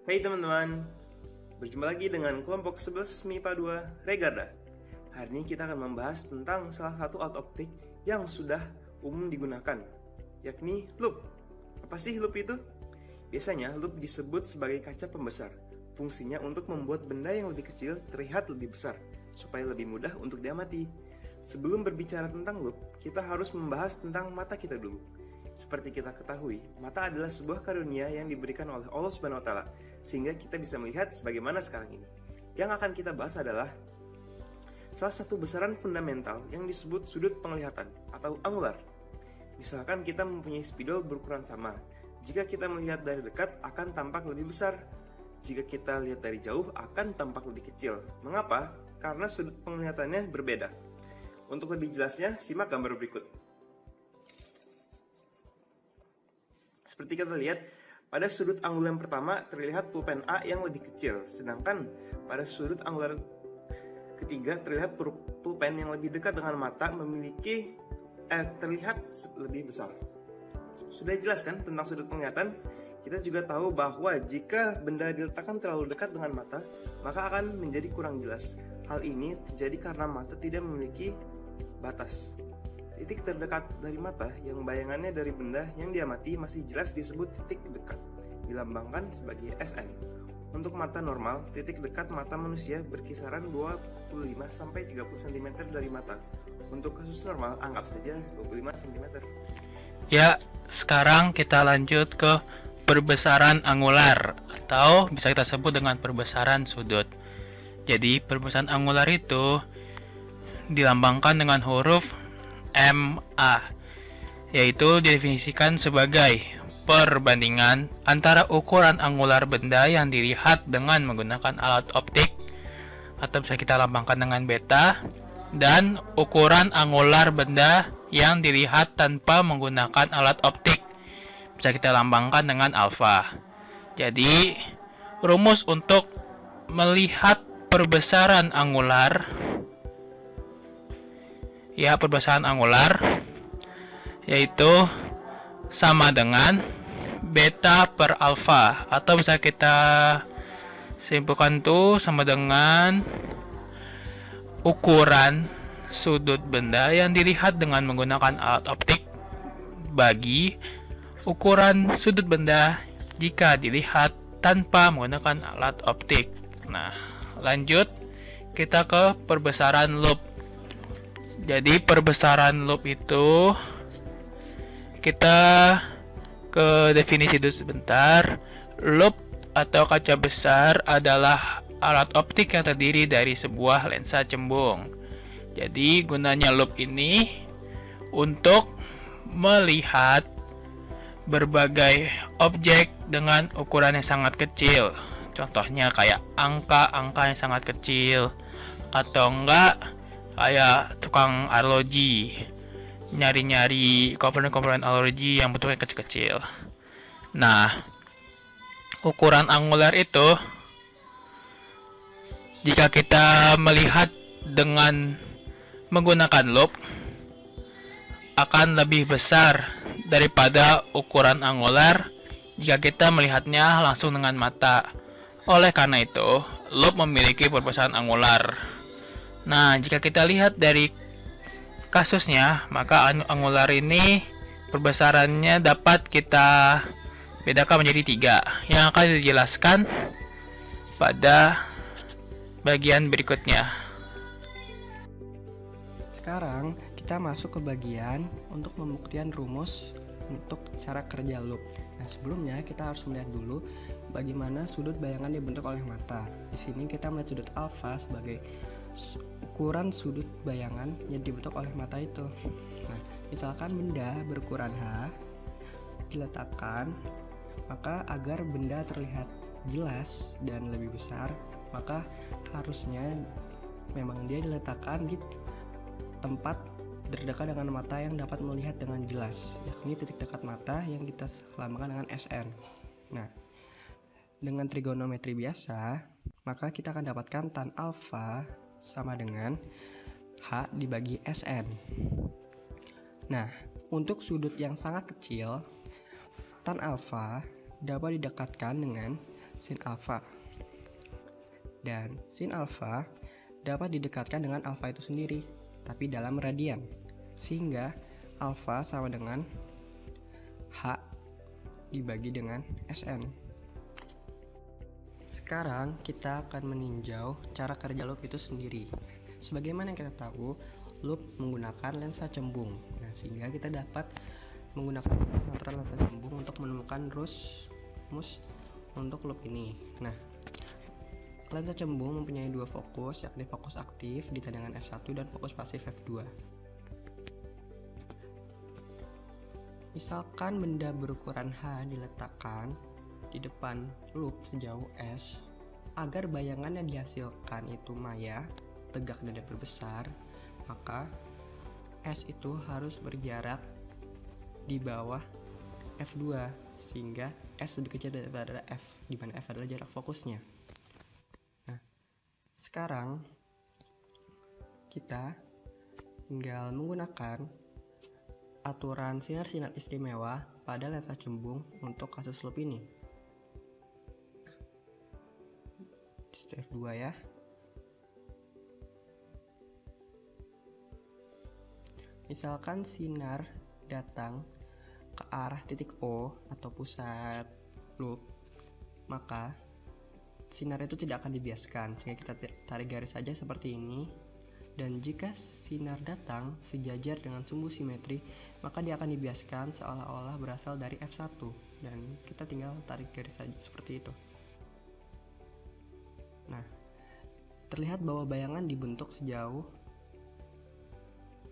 Hai teman-teman, berjumpa lagi dengan kelompok 11 MIPA 2 Regarda. Hari ini kita akan membahas tentang salah satu alat optik yang sudah umum digunakan, yakni loop. Apa sih loop itu? Biasanya loop disebut sebagai kaca pembesar. Fungsinya untuk membuat benda yang lebih kecil terlihat lebih besar, supaya lebih mudah untuk diamati. Sebelum berbicara tentang loop, kita harus membahas tentang mata kita dulu. Seperti kita ketahui, mata adalah sebuah karunia yang diberikan oleh Allah Subhanahu wa Ta'ala, sehingga kita bisa melihat sebagaimana sekarang ini. Yang akan kita bahas adalah salah satu besaran fundamental yang disebut sudut penglihatan atau angular. Misalkan kita mempunyai spidol berukuran sama. Jika kita melihat dari dekat akan tampak lebih besar. Jika kita lihat dari jauh akan tampak lebih kecil. Mengapa? Karena sudut penglihatannya berbeda. Untuk lebih jelasnya, simak gambar berikut. Seperti kita lihat, pada sudut angular yang pertama terlihat pulpen A yang lebih kecil, sedangkan pada sudut angular ketiga terlihat pulpen yang lebih dekat dengan mata terlihat lebih besar. Sudah jelas kan tentang sudut penglihatan? Kita juga tahu bahwa jika benda diletakkan terlalu dekat dengan mata, maka akan menjadi kurang jelas. Hal ini terjadi karena mata tidak memiliki batas. Titik terdekat dari mata yang bayangannya dari benda yang diamati masih jelas disebut titik dekat, dilambangkan sebagai SN. Untuk mata normal, titik dekat mata manusia berkisaran 25-30 cm dari mata. Untuk kasus normal, anggap saja 25 cm. Ya, sekarang kita lanjut ke perbesaran angular atau bisa kita sebut dengan perbesaran sudut. Jadi, perbesaran angular itu dilambangkan dengan huruf MA, yaitu didefinisikan sebagai perbandingan antara ukuran angular benda yang dilihat dengan menggunakan alat optik atau bisa kita lambangkan dengan beta, dan ukuran angular benda yang dilihat tanpa menggunakan alat optik bisa kita lambangkan dengan alfa. Jadi, rumus untuk melihat perbesaran angular yaitu sama dengan beta per alfa, atau bisa kita simpulkan tuh sama dengan ukuran sudut benda yang dilihat dengan menggunakan alat optik bagi ukuran sudut benda jika dilihat tanpa menggunakan alat optik. Nah, lanjut kita ke perbesaran loop. Jadi perbesaran loop itu kita ke definisi dulu sebentar. Loop atau kaca besar adalah alat optik yang terdiri dari sebuah lensa cembung. Jadi gunanya loop ini untuk melihat berbagai objek dengan ukuran yang sangat kecil. Contohnya kayak angka-angka yang sangat kecil, atau enggak kayak tukang arloji nyari-nyari komponen-komponen arloji yang bentuknya kecil-kecil. Nah, ukuran angular itu jika kita melihat dengan menggunakan loop akan lebih besar daripada ukuran angular jika kita melihatnya langsung dengan mata. Oleh karena itu, loop memiliki perbesaran angular. Nah, jika kita lihat dari kasusnya, maka angular ini perbesarannya dapat kita bedakan menjadi 3 yang akan dijelaskan pada bagian berikutnya. Sekarang kita masuk ke bagian untuk pembuktian rumus untuk cara kerja loop. Nah, sebelumnya kita harus melihat dulu bagaimana sudut bayangan dibentuk oleh mata. Di sini kita melihat sudut alfa sebagai ukuran sudut bayangan yang dibentuk oleh mata itu. Nah, misalkan benda berukuran H diletakkan, maka agar benda terlihat jelas dan lebih besar, maka harusnya memang dia diletakkan di tempat terdekat dengan mata yang dapat melihat dengan jelas, yakni titik dekat mata yang kita lambangkan dengan SN. Nah, dengan trigonometri biasa, maka kita akan dapatkan tan alfa sama dengan H dibagi SN. Nah, untuk sudut yang sangat kecil, tan alfa dapat didekatkan dengan sin alfa. Dan sin alfa dapat didekatkan dengan alfa itu sendiri, tapi dalam radian. Sehingga alfa sama dengan H dibagi dengan Sn. Sekarang kita akan meninjau cara kerja loop itu sendiri. Sebagaimana yang kita tahu, loop menggunakan lensa cembung. Nah, sehingga kita dapat menggunakan aturan lensa cembung untuk menemukan rumus untuk loop ini. Nah, lensa cembung mempunyai dua fokus, yakni fokus aktif di tegangan F1 dan fokus pasif F2. Misalkan benda berukuran H diletakkan di depan loop sejauh S, agar bayangan yang dihasilkan itu maya, tegak dan dapat besar, maka S itu harus berjarak di bawah F2 sehingga S lebih kecil daripada F, di mana F adalah jarak fokusnya. Nah, sekarang kita tinggal menggunakan aturan sinar-sinar istimewa pada lensa cembung untuk kasus loop ini. Di F2 ya. Misalkan sinar datang ke arah titik O atau pusat loop, maka sinar itu tidak akan dibiaskan, sehingga kita tarik garis saja seperti ini. Dan jika sinar datang sejajar dengan sumbu simetri, maka dia akan dibiaskan seolah-olah berasal dari F1, dan kita tinggal tarik garis saja seperti itu. Nah, terlihat bahwa bayangan dibentuk sejauh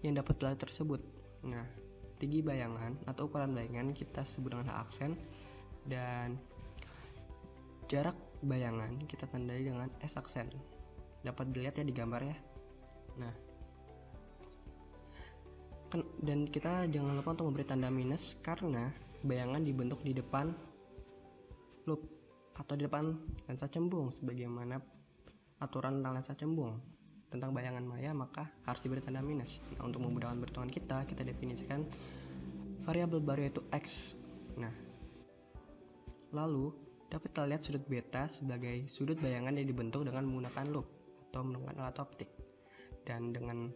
yang dapat dilihat tersebut. Nah, tinggi bayangan atau ukuran bayangan kita sebut dengan H aksen, dan jarak bayangan kita tandai dengan S aksen. Dapat dilihat ya di gambar ya. Nah, dan kita jangan lupa untuk memberi tanda minus karena bayangan dibentuk di depan loop atau di depan lensa cembung. Sebagaimana aturan tentang lensa cembung tentang bayangan maya, maka harus diberi tanda minus. Nah, untuk memudahkan perhitungan kita definisikan variabel baru yaitu X. Nah, lalu dapat kita lihat sudut beta sebagai sudut bayangan yang dibentuk dengan menggunakan loop atau menggunakan alat optik. Dan dengan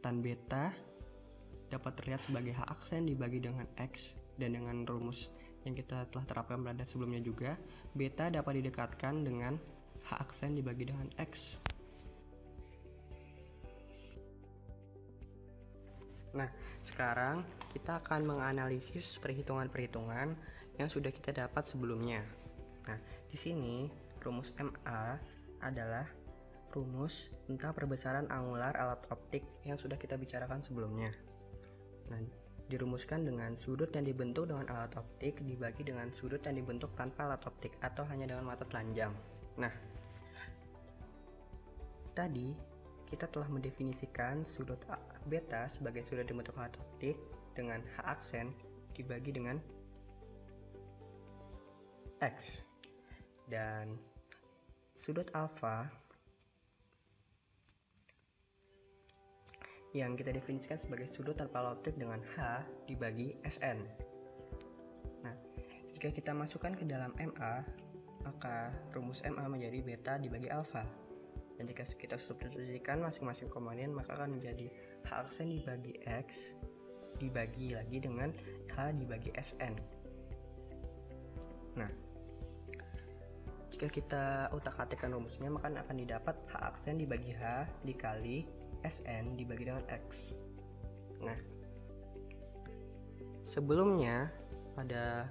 tan beta dapat terlihat sebagai H aksen dibagi dengan X, dan dengan rumus yang kita telah terapkan pada sebelumnya juga, beta dapat didekatkan dengan H aksen dibagi dengan X. Nah, sekarang kita akan menganalisis perhitungan-perhitungan yang sudah kita dapat sebelumnya. Nah, di sini rumus MA adalah rumus tentang perbesaran angular alat optik yang sudah kita bicarakan sebelumnya. Nah, dirumuskan dengan sudut yang dibentuk dengan alat optik dibagi dengan sudut yang dibentuk tanpa alat optik atau hanya dengan mata telanjang. Nah, tadi kita telah mendefinisikan sudut beta sebagai sudut dibentuk alat optik dengan H aksen dibagi dengan X, dan sudut alfa yang kita definisikan sebagai sudut tanpa alat optik dengan H dibagi Sn. Nah, jika kita masukkan ke dalam MA, maka rumus MA menjadi beta dibagi alfa. Dan jika kita substitusikan masing-masing komponen, maka akan menjadi H aksen dibagi X dibagi lagi dengan H dibagi Sn. Nah, jika kita utak-atikkan rumusnya, maka akan didapat H aksen dibagi H dikali Sn dibagi dengan X. Nah, sebelumnya pada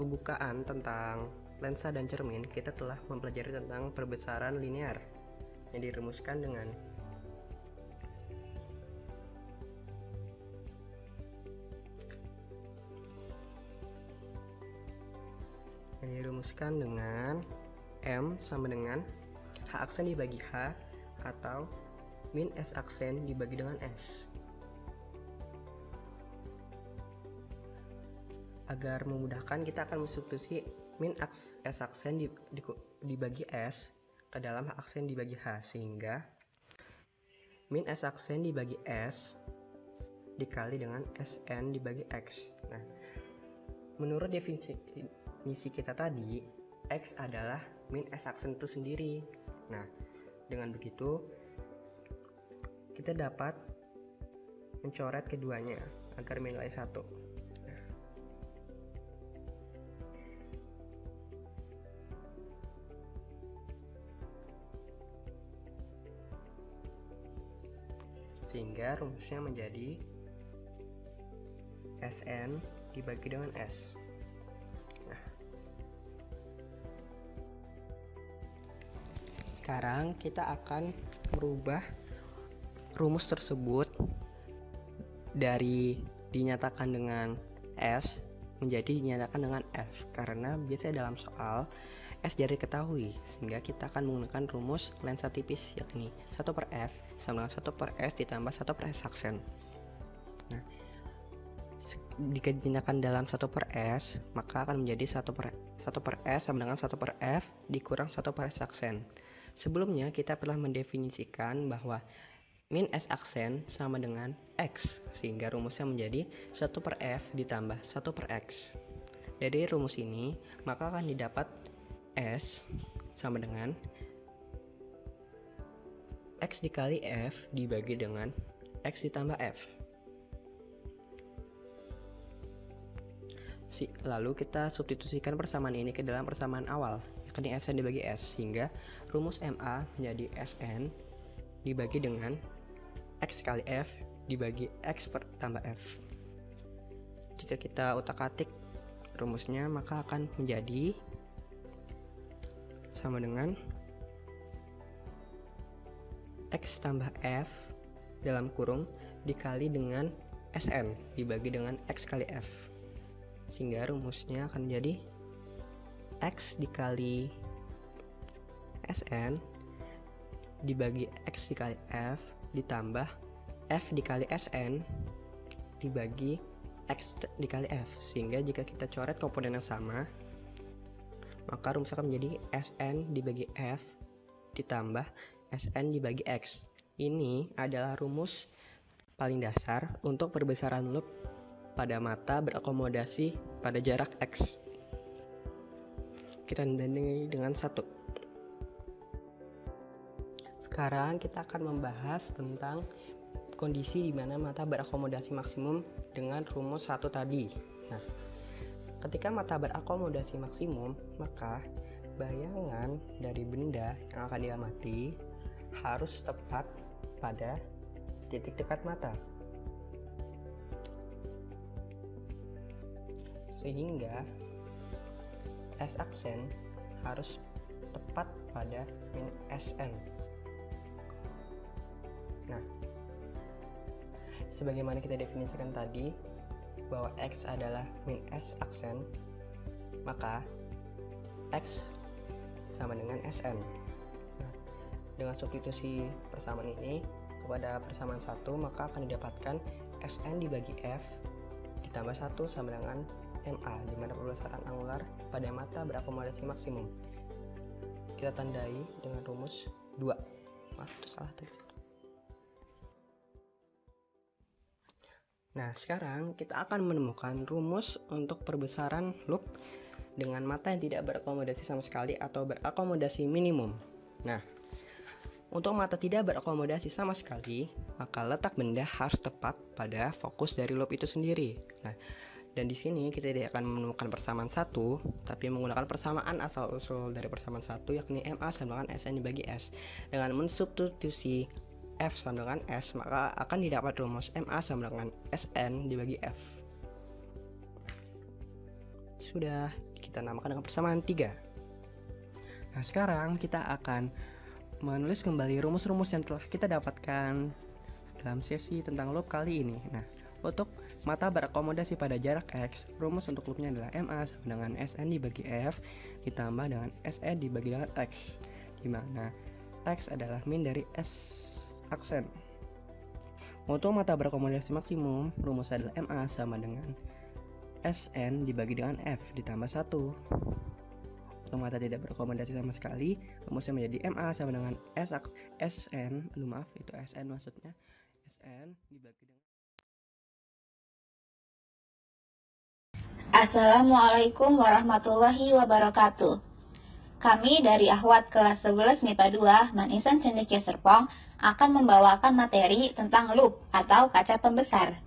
pembukaan tentang lensa dan cermin, kita telah mempelajari tentang perbesaran linear yang dirumuskan dengan M sama dengan H aksen dibagi H atau min S aksen dibagi dengan S. Agar memudahkan, kita akan mensubstitusi min S aksen dibagi S ke dalam H aksen dibagi H, sehingga min S aksen dibagi S dikali dengan Sn dibagi X. Nah, menurut definisi definisi kita tadi, X adalah min S aksen itu sendiri. Nah, dengan begitu kita dapat mencoret keduanya agar menilai 1. Sehingga rumusnya menjadi Sn dibagi dengan S. Nah, sekarang kita akan merubah rumus tersebut dari dinyatakan dengan S menjadi dinyatakan dengan F, karena biasanya dalam soal S jadi diketahui, sehingga kita akan menggunakan rumus lensa tipis, yakni 1/F sama dengan 1/S ditambah 1/S aksen. Nah, jika dinyatakan dalam 1/S, maka akan menjadi 1/S sama dengan 1/F dikurang 1/S aksen. Sebelumnya kita telah mendefinisikan bahwa min S aksen sama dengan X, sehingga rumusnya menjadi 1/F ditambah 1/X. Dari rumus ini, maka akan didapat S sama dengan X dikali F dibagi dengan X ditambah F. Lalu kita substitusikan persamaan ini ke dalam persamaan awal, yakni Sn dibagi S, sehingga rumus MA menjadi Sn dibagi dengan X kali F dibagi X tambah F. Jika kita utak-atik rumusnya, maka akan menjadi sama dengan X tambah F dalam kurung dikali dengan Sn dibagi dengan X kali F, sehingga rumusnya akan menjadi X dikali Sn dibagi X dikali F ditambah F dikali Sn dibagi X dikali F, sehingga jika kita coret komponen yang sama, maka rumus akan menjadi Sn dibagi F ditambah Sn dibagi X. Ini adalah rumus paling dasar untuk perbesaran loop pada mata berakomodasi pada jarak X. Kita tandai dengan 1. Sekarang kita akan membahas tentang kondisi di mana mata berakomodasi maksimum dengan rumus 1 tadi. Nah, ketika mata berakomodasi maksimum, maka bayangan dari benda yang akan diamati harus tepat pada titik dekat mata, sehingga S aksen harus tepat pada min Sn. Nah, sebagaimana kita definisikan tadi bahwa X adalah min S aksen, maka X sama dengan Sn. Nah, dengan substitusi persamaan ini kepada persamaan 1, maka akan didapatkan Sn dibagi F ditambah 1 sama dengan MA, di mana perbesaran angular pada mata berakomodasi maksimum. Kita tandai dengan rumus 2. Maaf, itu salah tadi. Nah, sekarang kita akan menemukan rumus untuk perbesaran loop dengan mata yang tidak berakomodasi sama sekali atau berakomodasi minimum. Nah, untuk mata tidak berakomodasi sama sekali, maka letak benda harus tepat pada fokus dari loop itu sendiri. Nah, dan di sini kita tidak akan menemukan persamaan 1, tapi menggunakan persamaan asal-usul dari persamaan 1, yakni MA sama dengan Sn dibagi S. Dengan mensubstitusi F sama dengan S, maka akan didapat rumus MA sama dengan Sn dibagi F. Sudah, kita namakan dengan persamaan 3. Nah, sekarang kita akan menulis kembali rumus-rumus yang telah kita dapatkan dalam sesi tentang loop kali ini. Nah, untuk mata berakomodasi pada jarak X, rumus untuk loopnya adalah MA sama dengan Sn dibagi F ditambah dengan Sn dibagi dengan X, di mana X adalah min dari S aksen. Untuk mata berakomodasi maksimum, rumus adalah MA sama dengan Sn dibagi dengan F ditambah 1. Untuk mata tidak berakomodasi sama sekali, rumusnya menjadi MA sama dengan Sn, itu Sn maksudnya, Sn dibagi dengan Assalamualaikum warahmatullahi wabarakatuh. Kami dari Ahwat kelas 11 MIPA 2 Manisan Cendekia Serpong akan membawakan materi tentang loop atau kaca pembesar.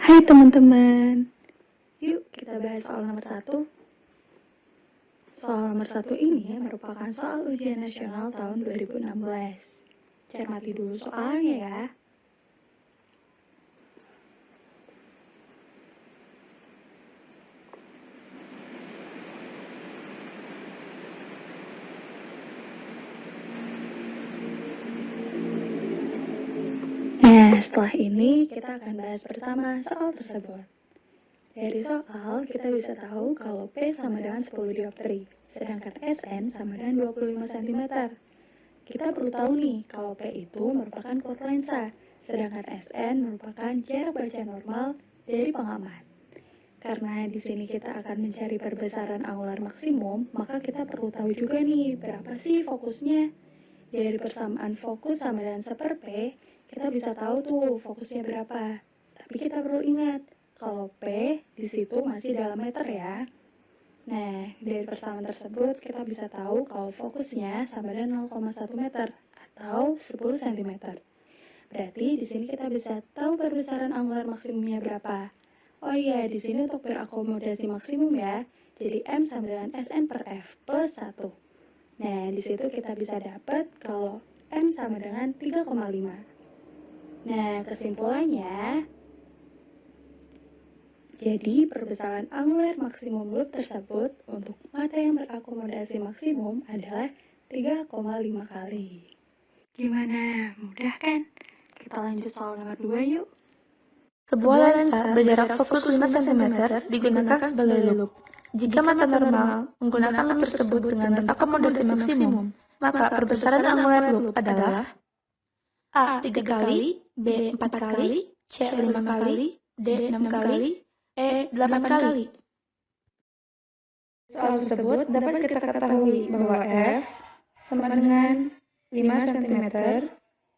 Hai teman-teman, yuk kita bahas soal nomor 1. Soal nomor 1 ini merupakan soal ujian nasional tahun 2016. Cermati dulu soalnya ya. Nah, setelah ini kita akan bahas bersama soal tersebut. Dari soal, kita bisa tahu kalau P sama dengan 10 dioptri, sedangkan SN sama dengan 25 cm. Kita perlu tahu nih, kalau P itu merupakan kuot lensa, sedangkan SN merupakan jarak baca normal dari pengamat. Karena di sini kita akan mencari perbesaran angular maksimum, maka kita perlu tahu juga nih, berapa sih fokusnya. Dari persamaan fokus sama dengan 1/P, kita bisa tahu tuh fokusnya berapa. Tapi kita perlu ingat, kalau P di situ masih dalam meter ya. Nah, dari persamaan tersebut kita bisa tahu kalau fokusnya sama dengan 0,1 meter atau 10 cm. Berarti di sini kita bisa tahu perbesaran angular maksimumnya berapa. Oh iya, di sini untuk berakomodasi maksimum ya. Jadi M sama dengan SN per F plus 1. Nah, di situ kita bisa dapat kalau M sama dengan 3,5. Nah, kesimpulannya, jadi perbesaran angular maksimum loop tersebut untuk mata yang berakomodasi maksimum adalah 3,5 kali. Gimana? Mudah kan? Kita lanjut soal nomor 2 yuk. Sebuah lensa berjarak fokus 5 cm digunakan sebagai loop. Jika mata normal menggunakan loop tersebut dengan berakomodasi maksimum, maka perbesaran angular loop adalah A 3 kali, B 4 kali, C 5 kali, D 6 kali, E 8 kali. Soal tersebut dapat kita ketahui bahwa F sama dengan 5 cm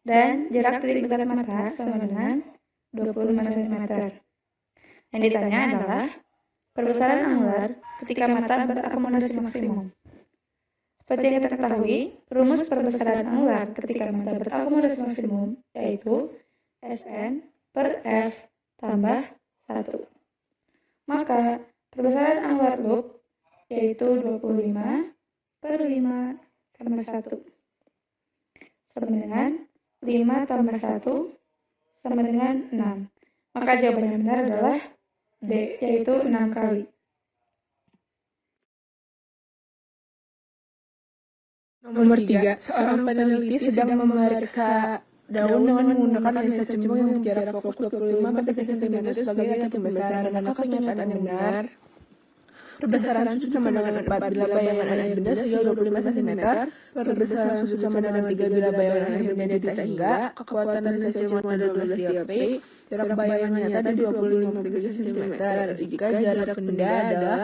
dan jarak titik dekat mata sama dengan 25 cm. Yang ditanya adalah perbesaran angular ketika mata berakomodasi maksimum. Seperti yang kita ketahui, rumus perbesaran angular ketika mata berakomodasi maksimum yaitu SN per F tambah 1. Maka perbesaran angular loop yaitu 25 per 5 tambah 1 sama dengan 5 tambah 1 sama dengan 6. Maka jawaban yang benar adalah D, yaitu 6 kali. Nomor 3, seorang peneliti sedang memeriksa daun dengan menggunakan lensa cembung yang jarak fokus 25 per 3 cm sebagai kaca pembesar. Maka pernyataan yang benar, perbesaran sudut sama dengan 4 bila bayangan akhir benda sejauh 25 cm, perbesaran sudut sama dengan 3 bila bayangan akhir benda tidak hingga, kekuatan lensa cembung adalah 12 dioptri, jarak bayangan nyata 25 per 3 cm, jika jarak benda adalah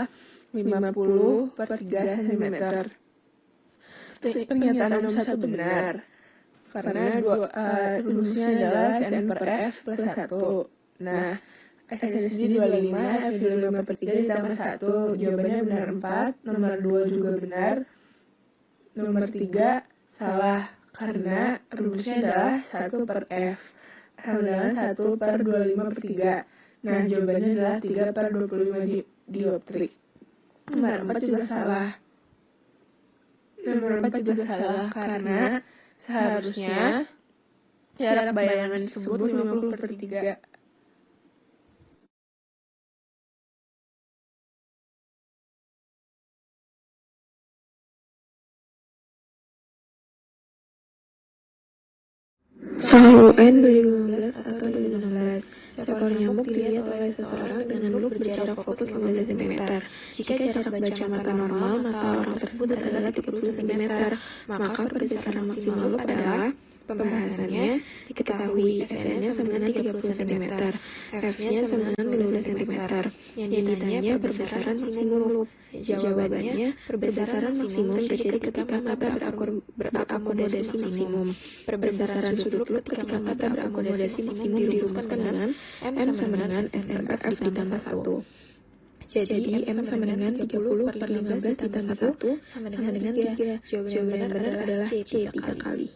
50 per 3 cm. Pernyataan nomor 1 benar, karena rumusnya adalah SN per F plus 1. Nah, SN 25, F 25 per 3 ditambah 1. Jawabannya benar 4, nomor 2 juga benar, nomor 3 salah, karena rumusnya adalah 1 per F sama dengan 1 per 25 per 3. Nah, jawabannya adalah 3 per 25 dioptri. Nomor 4 juga salah. Nomor 4 juga salah karena seharusnya jarak bayangan tersebut 50 per 3. Soal UN 2015 atau 2016, seekor nyamuk dilihat oleh seseorang dengan loop berjarak fokus 15 cm. Jika jarak baca mata normal, mata orang tersebut adalah 30 cm, maka perbesaran maksimal loop adalah, pembahasannya, diketahui SN-nya sama dengan 30 cm, F-nya sama dengan 15 cm. Yang ditanya perbesaran maksimum loop. Jawabannya, perbesaran maksimum terjadi ketika mata berakomodasi maksimum. Perbesaran sudut loop ketika mata berakomodasi maksimum dirumuskan dengan M sama dengan FF ditambah 1. Jadi, M sama dengan 30/15 ditambah 1 sama dengan 3. Jawaban yang benar adalah C 3 kali.